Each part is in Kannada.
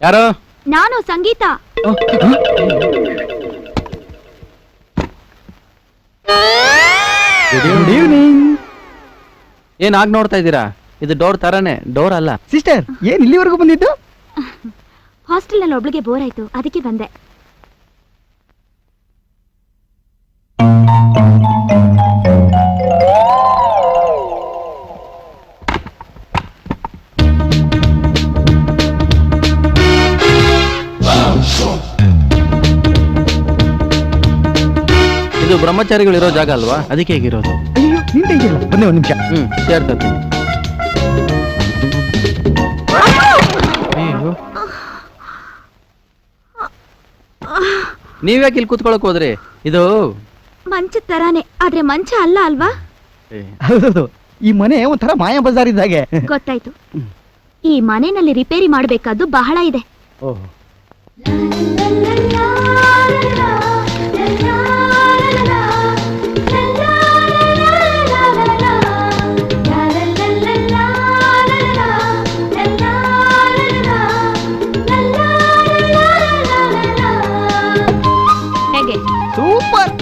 ಯಾರು? ನಾನು ಸಂಗೀತ. Good evening. ಏನ್ ಆಗ್ ನೋಡ್ತಾ ಇದ್ದೀರಾ? ಇದು ಡೋರ್ ತರಾನೇ, ಡೋರ್ ಅಲ್ಲ. ಸಿಸ್ಟರ್, ಏನ್ ಇಲ್ಲಿವರೆಗೂ ಬಂದಿದ್ದು? ಹಾಸ್ಟೆಲ್ ನಲ್ಲಿ ಒಬ್ಳಿಗೆ ಬೋರ್ ಆಯ್ತು, ಅದಕ್ಕೆ ಬಂದೆ. ಇದು ಬ್ರಹ್ಮಚಾರಿಗಳಿರೋ ಜಾಗ ಅಲ್ವಾ? ಅದಕ್ಕೆ ಹೇಗಿರೋದು. ಅಯ್ಯೋ, ನಿಂತ ಇದೆಯಲ್ಲ, ಬನ್ನಿ ಒಂದ್ ನಿಮಿಷ. ಸೇರ್ತೀನಿ. ನೀವ್ಯಾಕೆ ಇಲ್ಲಿ ಕೂತ್ಕೊಳಕ್ ಹೋದ್ರಿ? ಇದು ಮಂಚದ ತರಾನೇ, ಆದ್ರೆ ಮಂಚ ಅಲ್ಲ ಅಲ್ವಾ? ಹೌದು, ಈ ಮನೆ ಒಂಥರ ಮಾಯಾ ಬಜಾರ್ ಇದ್ದಾಗೆ. ಗೊತ್ತಾಯ್ತು. ಈ ಮನೆಯಲ್ಲಿ ರಿಪೇರಿ ಮಾಡಬೇಕಾದ್ದು ಬಹಳ ಇದೆ. ಓಹ್, ಹೇಗೆ? ಸೂಪರ್.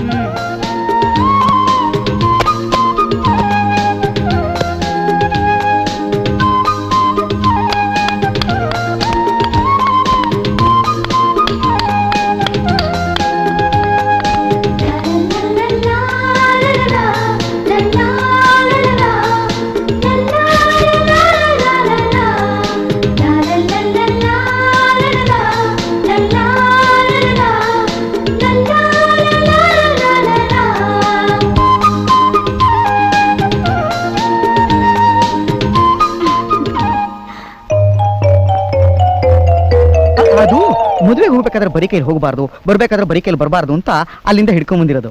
ಅದು ಮದುವೆಗೆ ಹೋಗ್ಬೇಕಾದ್ರೆ ಬರೀ ಕೈಲಿ ಹೋಗಬಾರ್ದು, ಬರ್ಬೇಕಾದ್ರೆ ಬರೀ ಕೈಲಿ ಬರಬಾರ್ದು ಅಂತ ಅಲ್ಲಿಂದ ಹಿಡ್ಕೊಂಡ್ ಬಂದಿರೋದು.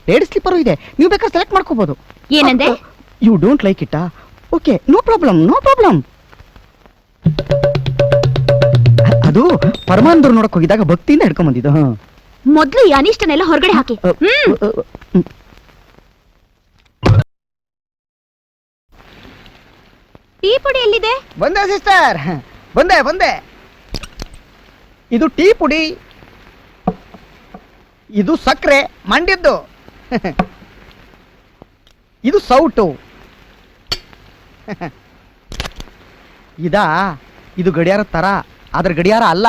ಲೇಡಿ ಸ್ಲಿಪ್ಪರು ಇದೆ, ನೀವು ಬೇಕಾದ್ರೆ ಸೆಲೆಕ್ಟ್ ಮಾಡ್ಕೋಬಹುದು. ಏನಂದೆ? You don't like it? Okay, no problem, no problem. ಅದು ಪರಮಾನಂದರು ನೋಡಕ್ ಹೋಗಿದಾಗ ಭಕ್ತಿಯಿಂದ ಹಿಡ್ಕೊಂಡ್ ಬಂದಿದ್ದು. ಮೊದ್ಲು ಈ ಅನಿಷ್ಟನೆಲ್ಲ ಹೊರಗಡೆ ಹಾಕಿ. ಟೀ ಪುಡಿ ಎಲ್ಲಿದೆ? ಬಂದೆ ಸಿಸ್ಟರ್, ಬಂದೆ ಬಂದೆ. ಇದು ಟೀ ಪುಡಿ, ಇದು ಸಕ್ಕರೆ ಮಂಡಿದ್ದು, ಇದು ಸೌಟು. ಇದು ಗಡಿಯಾರ ತರ, ಆದ್ರೆ ಗಡಿಯಾರ ಅಲ್ಲ.